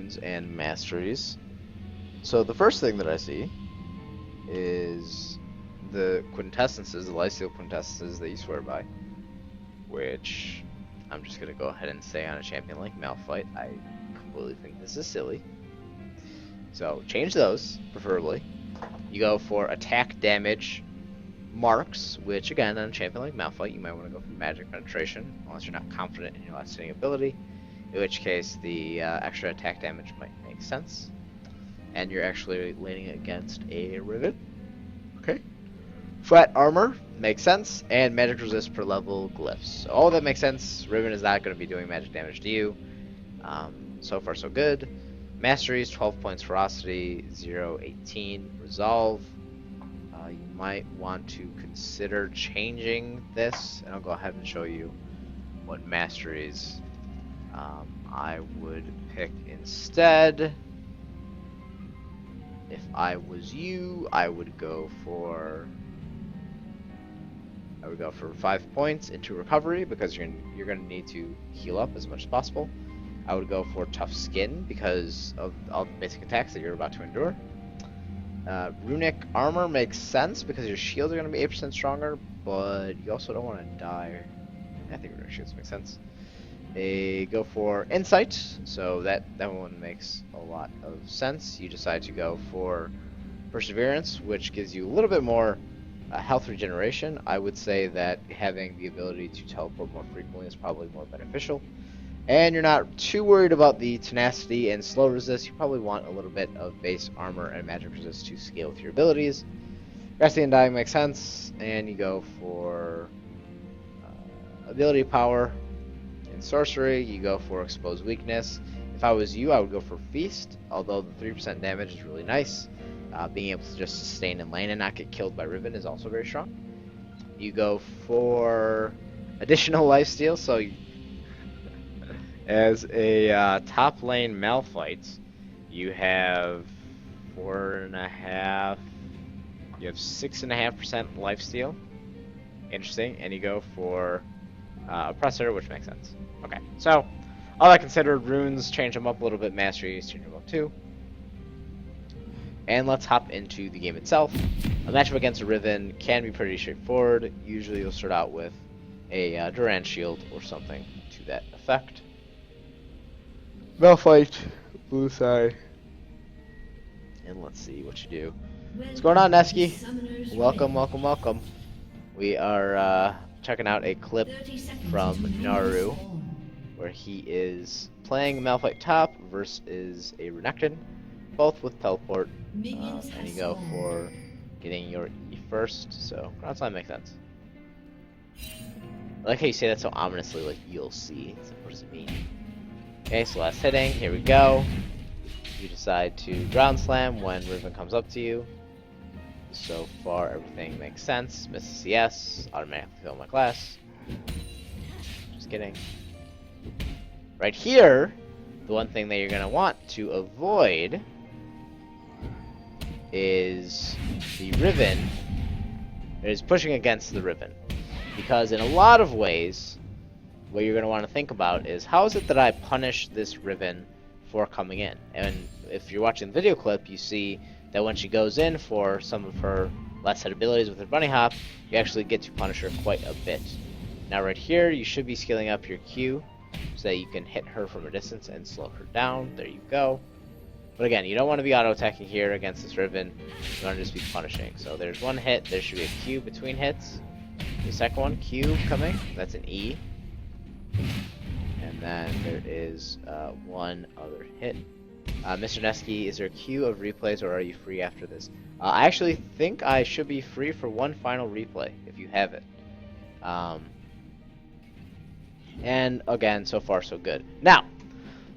runes and masteries. So the first thing that I see is the quintessences, the lifesteal quintessences that you swear by, which I'm just going to go ahead and say on a champion like Malphite, I completely think this is silly. So change those, preferably. You go for attack damage marks, which again, on a champion like Malphite, you might want to go for magic penetration, unless you're not confident in your last hitting ability, in which case the extra attack damage might make sense. And you're actually leaning against a Riven. Okay. Flat armor makes sense, and magic resist per level glyphs. So all that makes sense. Riven is not going to be doing magic damage to you. So far, so good. Masteries, 12 points ferocity, 0-18 resolve. You might want to consider changing this, and I'll go ahead and show you what masteries I would pick instead. If I was you, I would go for 5 points into recovery, because you're going to need to heal up as much as possible. I would go for tough skin because of all the basic attacks that you're about to endure. Runic armor makes sense because your shields are going to be 8% stronger, but you also don't want to die. I think runic shields make sense. Go for insight, so that one makes a lot of sense. You decide to go for perseverance, which gives you a little bit more health regeneration. I would say that having the ability to teleport more frequently is probably more beneficial. And you're not too worried about the tenacity and slow resist. You probably want a little bit of base armor and magic resist to scale with your abilities. Resting and dying makes sense, and you go for ability power. In sorcery, you go for exposed weakness. If I was you, I would go for feast, although the 3% damage is really nice. Being able to just sustain in lane and not get killed by Riven is also very strong. You go for additional lifesteal, so as a top lane Malphite, you have 6.5% lifesteal. Interesting. And you go for oppressor, which makes sense. Okay, so all that considered, runes change them up a little bit, masteries change them up too. And let's hop into the game itself. A matchup against a Riven can be pretty straightforward. Usually you'll start out with a Durand shield or something to that effect. Malphite, blue side. And let's see what you do. What's going on, Neski? Welcome, welcome, welcome. We are checking out a clip from Naru, where he is playing Malphite top versus a Renekton, both with teleport, and you go for getting your E first, so ground slide makes sense. I like how you say that so ominously, like you'll see. So what does it mean? Okay, so last hitting, here we go. You decide to ground slam when Riven comes up to you. So far, everything makes sense. Misses CS, automatically fill my class. Just kidding. Right here, the one thing that you're going to want to avoid is the Riven. It is pushing against the Riven. Because in a lot of ways, what you're going to want to think about is, how is it that I punish this Riven for coming in? And if you're watching the video clip, you see that when she goes in for some of her last hit abilities with her bunny hop, you actually get to punish her quite a bit. Now right here, you should be scaling up your Q so that you can hit her from a distance and slow her down. There you go. But again, you don't want to be auto-attacking here against this Riven. You want to just be punishing. So there's one hit, there should be a Q between hits. The second one, Q coming, that's an E. And then there is one other hit. Mr. Neski, is there a queue of replays, or are you free after this? I actually think I should be free for one final replay, if you have it. And again, so far so good. Now,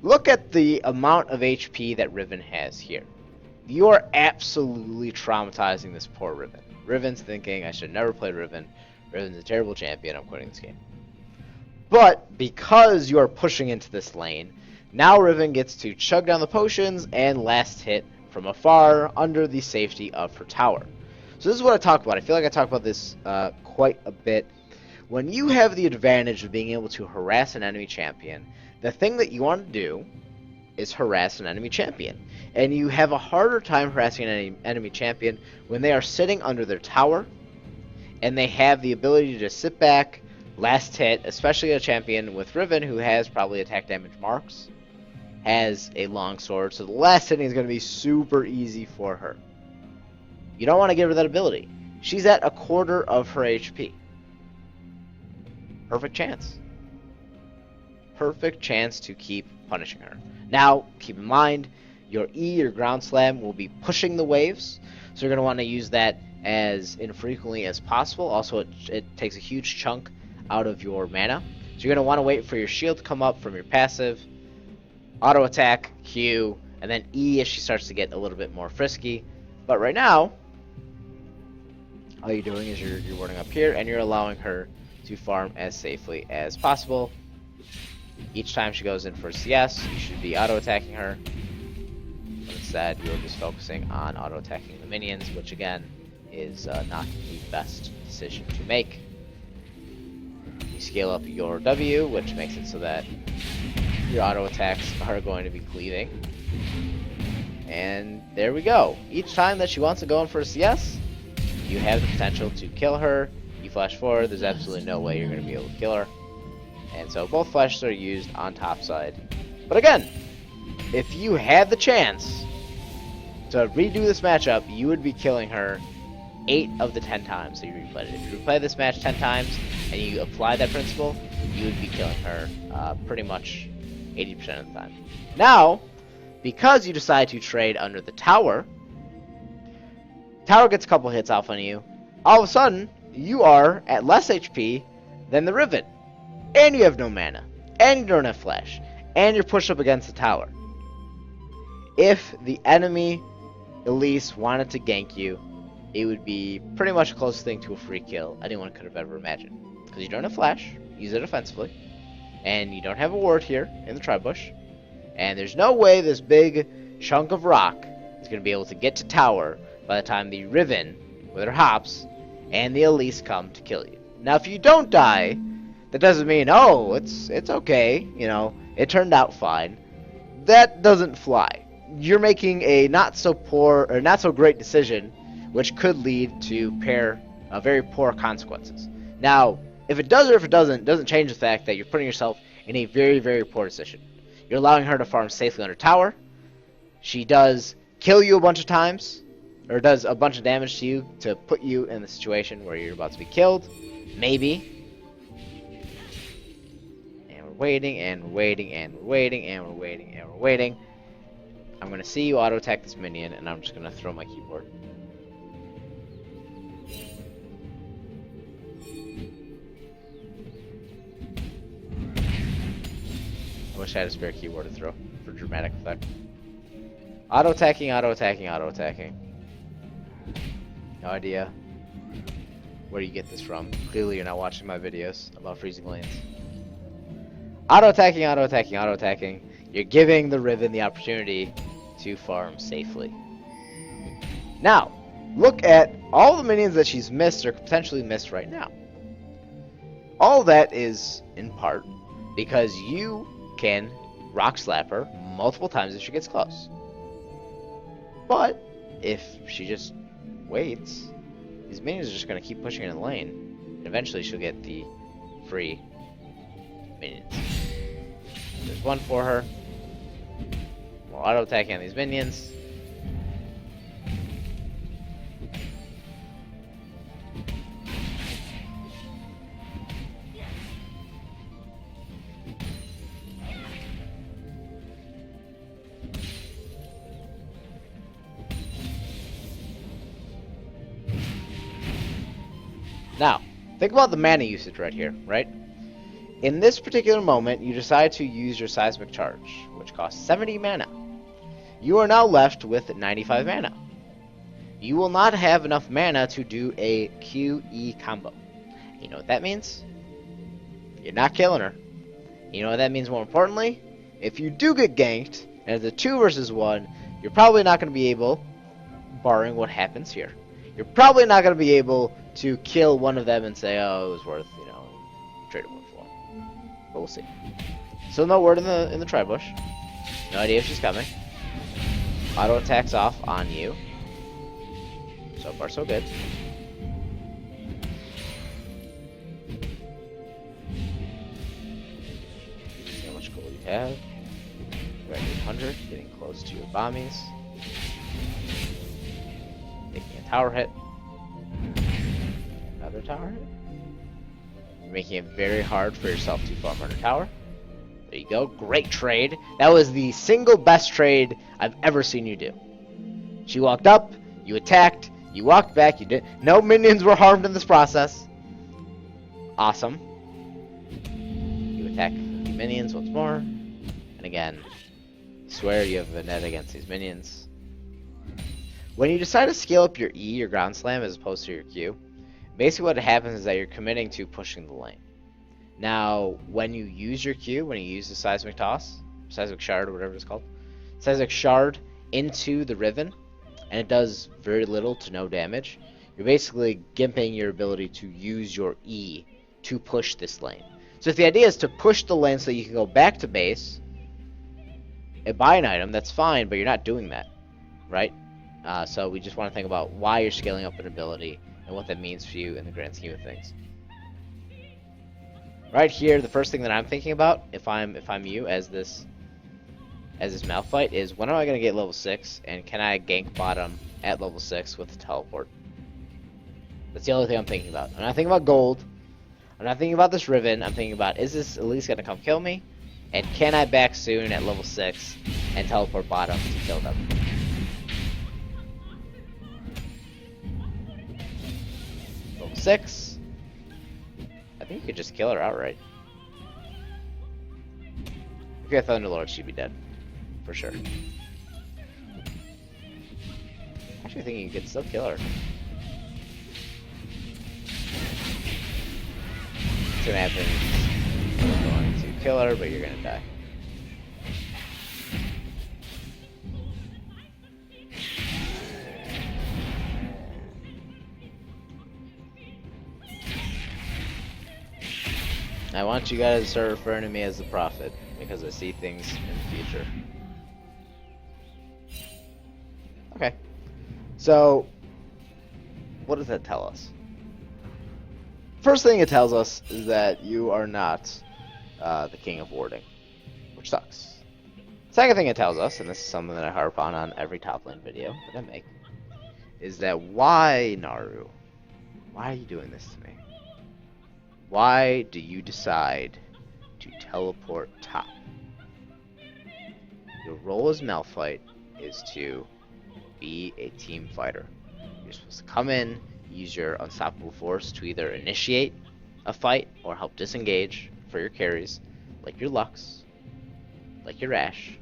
look at the amount of HP that Riven has here. You are absolutely traumatizing this poor Riven. Riven's thinking, I should never play Riven. Riven's a terrible champion, I'm quitting this game. But because you are pushing into this lane, now Riven gets to chug down the potions and last hit from afar under the safety of her tower. So this is what I talk about. I feel like I talk about this quite a bit. When you have the advantage of being able to harass an enemy champion, the thing that you want to do is harass an enemy champion. And you have a harder time harassing an enemy champion when they are sitting under their tower and they have the ability to just sit back, last hit, especially a champion with Riven who has probably attack damage marks, has a long sword, so the last hitting is going to be super easy for her. You don't want to give her that ability. She's at a quarter of her HP. Perfect chance. Perfect chance to keep punishing her. Now, keep in mind, your E, your ground slam, will be pushing the waves, so you're going to want to use that as infrequently as possible. Also, it takes a huge chunk out of your mana, so you're going to want to wait for your shield to come up from your passive, auto attack, Q, and then E if she starts to get a little bit more frisky. But right now, all you're doing is you're warding up here, and you're allowing her to farm as safely as possible. Each time she goes in for CS, you should be auto-attacking her. But instead, you're just focusing on auto-attacking the minions, which again is not the best decision to make. You scale up your W, which makes it so that your auto-attacks are going to be cleaving. And there we go. Each time that she wants to go in for a CS, you have the potential to kill her. You flash forward, there's absolutely no way you're going to be able to kill her. And so both flashes are used on top side. But again, if you had the chance to redo this matchup, you would be killing her 8 of the 10 times that you replayed it. If you replay this match 10 times and you apply that principle, you would be killing her pretty much 80% of the time. Now, because you decide to trade under the tower, tower gets a couple hits off on you, all of a sudden, you are at less HP than the Riven. And you have no mana, and you don't have flash, and you're pushed up against the tower. If the enemy Elise wanted to gank you, it would be pretty much the closest thing to a free kill anyone could have ever imagined. Because you don't have flash, use it offensively, and you don't have a ward here in the tri-bush, and there's no way this big chunk of rock is going to be able to get to tower by the time the Riven, with her hops, and the Elise come to kill you. Now, if you don't die, that doesn't mean, oh, it's okay, you know, it turned out fine. That doesn't fly. You're making a not so poor or not so great decision, which could lead to very poor consequences. Now, if it does or if it doesn't change the fact that you're putting yourself in a very, very poor decision. You're allowing her to farm safely under tower. She does kill you a bunch of times, or does a bunch of damage to you to put you in the situation where you're about to be killed. Maybe. Waiting and waiting and we're waiting and we're waiting and we're waiting. I'm gonna see you auto attack this minion, and I'm just gonna throw my keyboard. I wish I had a spare keyboard to throw for dramatic effect. Auto attacking, auto attacking, auto attacking. No idea where you get this from. Clearly, you're not watching my videos about freezing lanes. Auto-attacking, auto-attacking, auto-attacking. You're giving the Riven the opportunity to farm safely. Now, look at all the minions that she's missed or potentially missed right now. All that is, in part, because you can rock slap her multiple times if she gets close. But, if she just waits, these minions are just going to keep pushing in the lane, and eventually she'll get the free minions. There's one for her. More auto attacking on these minions. Now, think about the mana usage right here, right? In this particular moment, you decide to use your Seismic Charge, which costs 70 mana. You are now left with 95 mana. You will not have enough mana to do a QE combo. You know what that means? You're not killing her. You know what that means more importantly? If you do get ganked, and it's a 2 versus 1, you're probably not going to be able, barring what happens here, you're probably not going to be able to kill one of them and say, oh, it was worth, you know, trading one for. But we'll see. So no word in the tri-bush. No idea if she's coming. Auto attacks off on you. So far, so good. See how much gold you have. You're at 800, getting close to your bombies. Taking a tower hit. Another tower hit. You're making it very hard for yourself to farm on a tower. There you go. Great trade. That was the single best trade I've ever seen you do. She walked up, you attacked, you walked back, you did. No minions were harmed in this process. Awesome. You attack the minions once more. And again, swear you have a net against these minions. When you decide to scale up your E, your ground slam, as opposed to your Q, basically what happens is that you're committing to pushing the lane. Now, when you use your Q, when you use the seismic toss, seismic shard, or whatever it's called, seismic shard into the Riven, and it does very little to no damage, you're basically gimping your ability to use your E to push this lane. So if the idea is to push the lane so you can go back to base and buy an item, that's fine, but you're not doing that, right? So we just want to think about why you're scaling up an ability and what that means for you in the grand scheme of things. Right here, the first thing that I'm thinking about, if I'm you as this Malphite, is when am I gonna get level 6, and can I gank bottom at level 6 with the teleport? That's the only thing I'm thinking about. I'm not thinking about gold. I'm not thinking about this Riven. I'm thinking about, is this at least gonna come kill me? And can I back soon at level 6 and teleport bottom to kill them? Level 6. I think you could just kill her outright. If you had Thunderlord, she'd be dead. For sure. Actually, I think you could still kill her. What's gonna happen is you're going to kill her, but you're gonna die. I want you guys to start referring to me as the Prophet, because I see things in the future. Okay. So, what does that tell us? First thing it tells us is that you are not the king of warding, which sucks. Second thing it tells us, and this is something that I harp on every top lane video that I make, is that why, Naru? Why are you doing this to me? Why do you decide to teleport top? Your role as Malphite is to be a team fighter. You're supposed to come in, use your unstoppable force to either initiate a fight or help disengage for your carries, like your Lux, like your Ashe.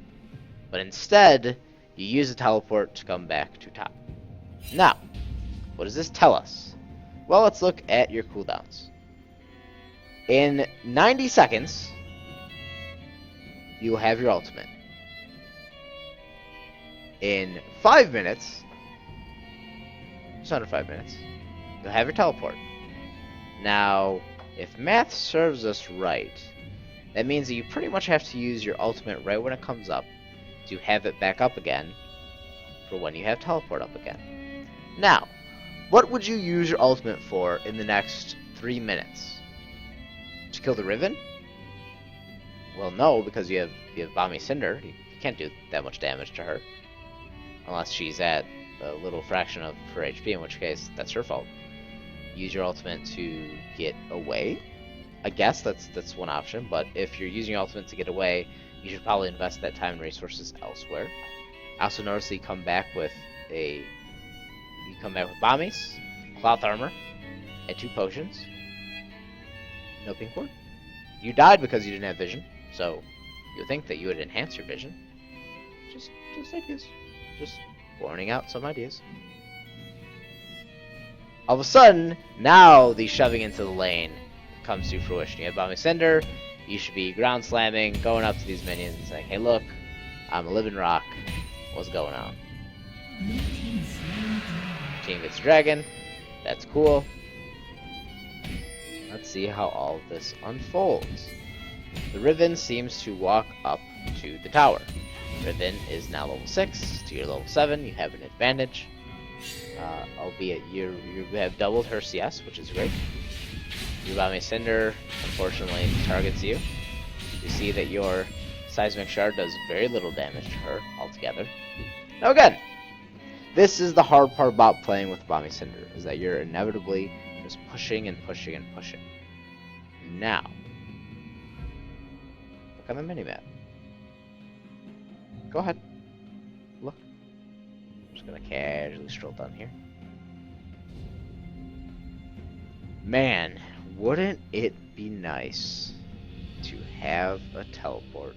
But instead, you use a teleport to come back to top. Now, what does this tell us? Well, let's look at your cooldowns. In 90 seconds, you will have your ultimate. In 5 minutes, just under 5 minutes, you'll have your teleport. Now, if math serves us right, that means that you pretty much have to use your ultimate right when it comes up to have it back up again for when you have teleport up again. Now, what would you use your ultimate for in the next 3 minutes? To kill the Riven? Well, no, because you have Bomby Cinder. You can't do that much damage to her. Unless she's at a little fraction of her HP, in which case, that's her fault. Use your ultimate to get away. I guess that's one option, but if you're using your ultimate to get away, you should probably invest that time and resources elsewhere. I also noticed that you come back with Bombies, Cloth Armor, and 2 potions. No pink ward. You died because you didn't have vision, so you would think that you would enhance your vision. Just ideas. Just warning out some ideas. All of a sudden, now the shoving into the lane comes to fruition. You have Bomby Cinder, you should be ground slamming, going up to these minions and saying, hey look, I'm a living rock, what's going on? Team gets dragon, that's cool. Let's see how all of this unfolds. The Riven seems to walk up to the tower. Riven is now level 6 to your level 7. You have an advantage. Albeit you have doubled her CS, which is great. Yubami Cinder, unfortunately, targets you. You see that your Seismic Shard does very little damage to her altogether. Now again, this is the hard part about playing with Yubami Cinder, is that you're inevitably just pushing and pushing and pushing. Now, look on the minimap. Go ahead. Look. I'm just gonna casually stroll down here. Man, wouldn't it be nice to have a teleport?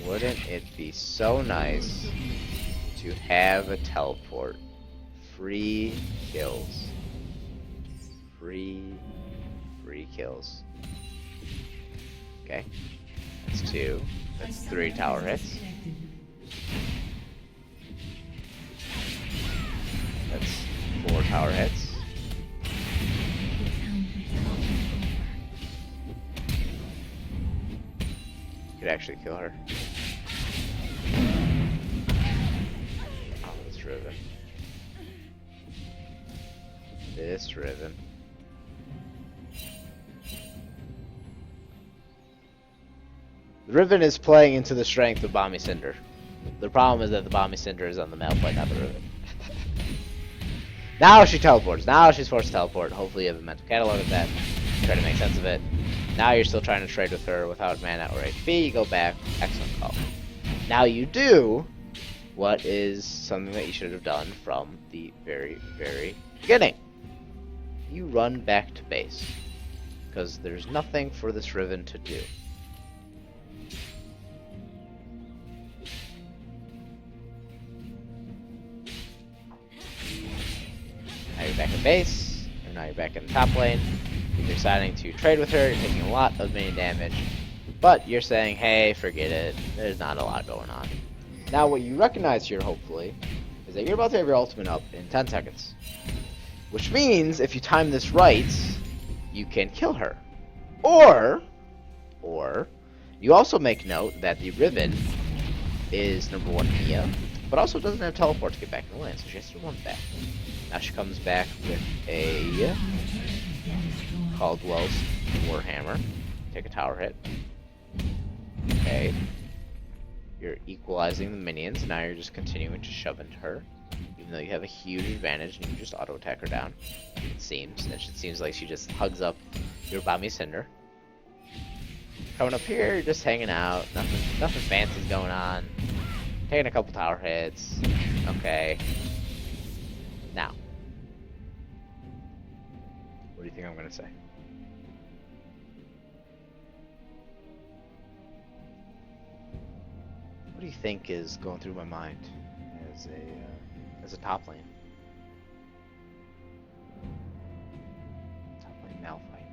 Wouldn't it be so nice to have a teleport? Free kills. Free kills. Okay. That's 2. That's 3 tower hits. That's 4 tower hits. Could actually kill her. Oh, this Riven. This Riven. The Riven is playing into the strength of Yubami Cinder. The problem is that the Yubami Cinder is on the Malphite, not the Riven. Now she teleports. Now she's forced to teleport. Hopefully you have a mental catalog of that. Try to make sense of it. Now you're still trying to trade with her without mana or HP. You go back. Excellent call. Now you do what is something that you should have done from the very, very beginning. You run back to base. Because there's nothing for this Riven to do. Now you're back at base, and now you're back in the top lane. You're deciding to trade with her, you're taking a lot of minion damage, but you're saying, hey, forget it, there's not a lot going on. Now what you recognize here, hopefully, is that you're about to have your ultimate up in 10 seconds. Which means, if you time this right, you can kill her. Or, you also make note that the Riven is number 1 Mia, but also doesn't have teleport to get back in the lane, so she has to run back. Now she comes back with a Caldwell's Warhammer. Take a tower hit. Okay. You're equalizing the minions. Now you're just continuing to shove into her. Even though you have a huge advantage and you just auto attack her down. It seems. It seems like she just hugs up your Yubami Cinder. Coming up here, you're just hanging out. Nothing fancy's going on. Taking a couple tower hits. Okay. Now, what do you think I'm gonna say? What do you think is going through my mind as a top lane? Top lane Malphite.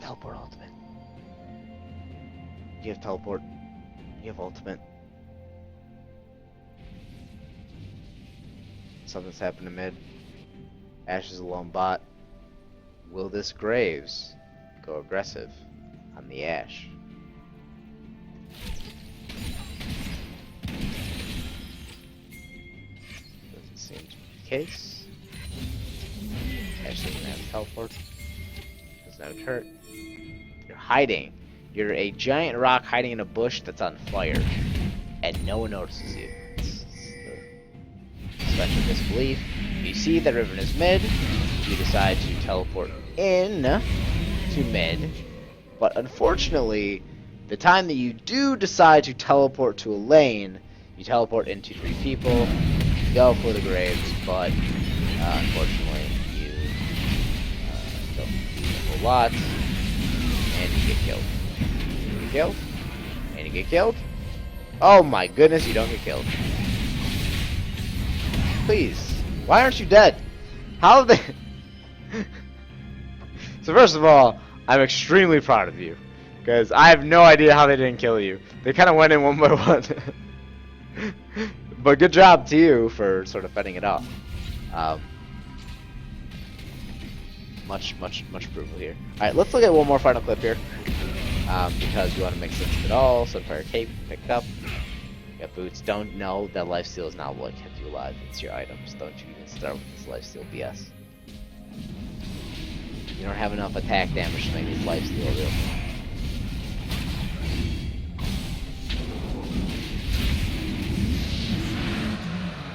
Teleport ultimate. You have teleport. You have ultimate. Something's happened to mid. Ashe is a lone bot. Will this Graves go aggressive on the Ashe? Doesn't seem to be the case. Ashe doesn't have teleport. Doesn't have a turret. You're hiding. You're a giant rock hiding in a bush that's on fire. And no one notices you. Special disbelief. You see that Riven is mid, you decide to teleport in to mid, but unfortunately, the time that you do decide to teleport to a lane, you teleport into 3 people, you go for the Graves, but unfortunately, you don't do a whole lot, and you get killed. You get killed, and you get killed. Oh my goodness, you don't get killed. Please, why aren't you dead? How they... So first of all, I'm extremely proud of you, because I have no idea how they didn't kill you. They kind of went in one by one. But good job to you for sort of fending it off. much approval here. Alright, let's look at one more final clip here. Because we want to make sense of it all. Sunfire Cape picked up. You got boots. Don't know that lifesteal is not what kept you alive. It's your items. Don't you even start with this lifesteal BS. You don't have enough attack damage to make this lifesteal real.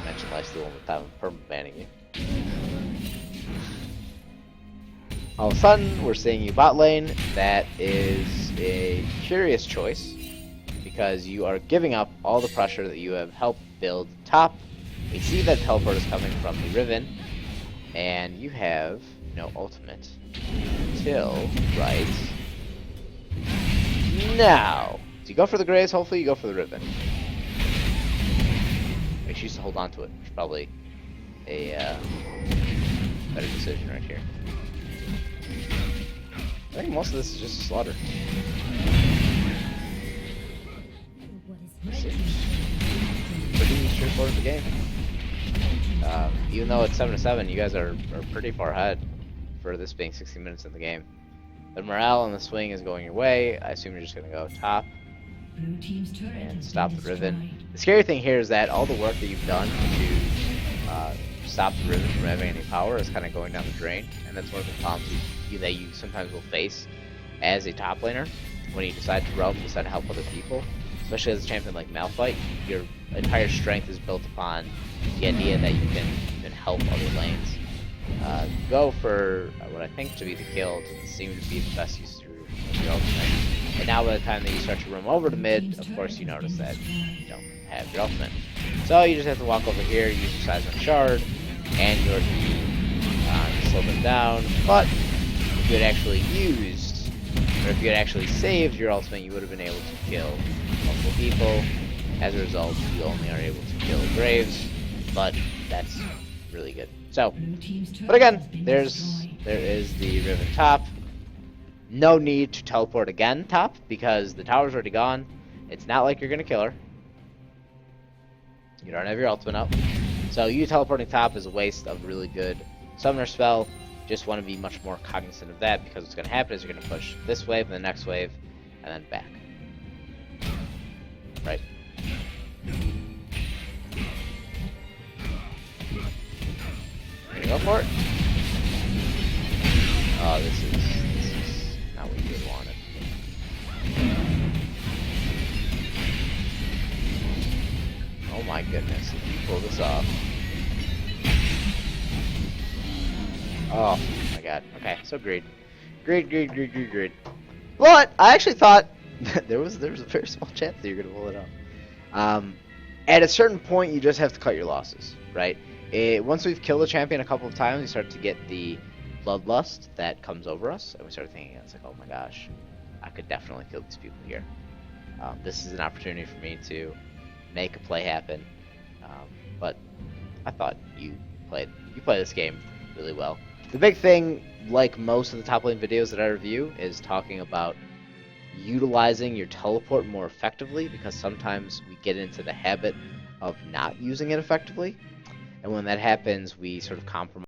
Mention lifesteal one more time. I'm permabanning you. All of a sudden, we're seeing you bot lane. That is a curious choice, because you are giving up all the pressure that you have helped build top. We see that teleport is coming from the Riven, and you have no ultimate until right now. So you go for the Graves, hopefully you go for the Riven. I choose to hold on to it, which is probably a better decision right here. I think most of this is just a slaughter. Pretty straightforward the game. Even though it's 7-7, you guys are pretty far ahead for this being 60 minutes in the game. The morale on the swing is going your way. I assume you're just going to go top and stop the Riven. The scary thing here is that all the work that you've done to stop the Riven from having any power is kind of going down the drain, and that's one of the problems that you sometimes will face as a top laner when you decide to roam, decide to help other people. Especially as a champion like Malphite, your entire strength is built upon the idea that you can help other lanes. Go for what I think to be the kill doesn't seem to be the best use of your ultimate. And now by the time that you start to roam over to mid, of course you notice that you don't have your ultimate. So you just have to walk over here, use your seismic shard, and you're to slow them down. But if you had actually used, or if you had actually saved your ultimate, you would have been able to kill multiple people. As a result, you only are able to kill Graves, but that's really good. So, but again, there is the Riven top. No need to teleport again top, because the tower's already gone. It's not like you're gonna kill her. You don't have your ultimate up. So you teleporting top is a waste of really good summoner spell. Just want to be much more cognizant of that, because what's going to happen is you're going to push this wave and the next wave, and then back. Right? Ready to go for it? Oh, this is not what you would want it. Oh my goodness, if you pull this off. Oh my god. Okay, so greed. Greed. But I actually thought there was a very small chance that you're gonna pull it off. At a certain point you just have to cut your losses, right? Once we've killed a champion a couple of times, we start to get the bloodlust that comes over us, and we start thinking, it's like, oh my gosh, I could definitely kill these people here. This is an opportunity for me to make a play happen. But I thought you play this game really well. The big thing, like most of the top lane videos that I review, is talking about utilizing your teleport more effectively, because sometimes we get into the habit of not using it effectively, and when that happens we sort of compromise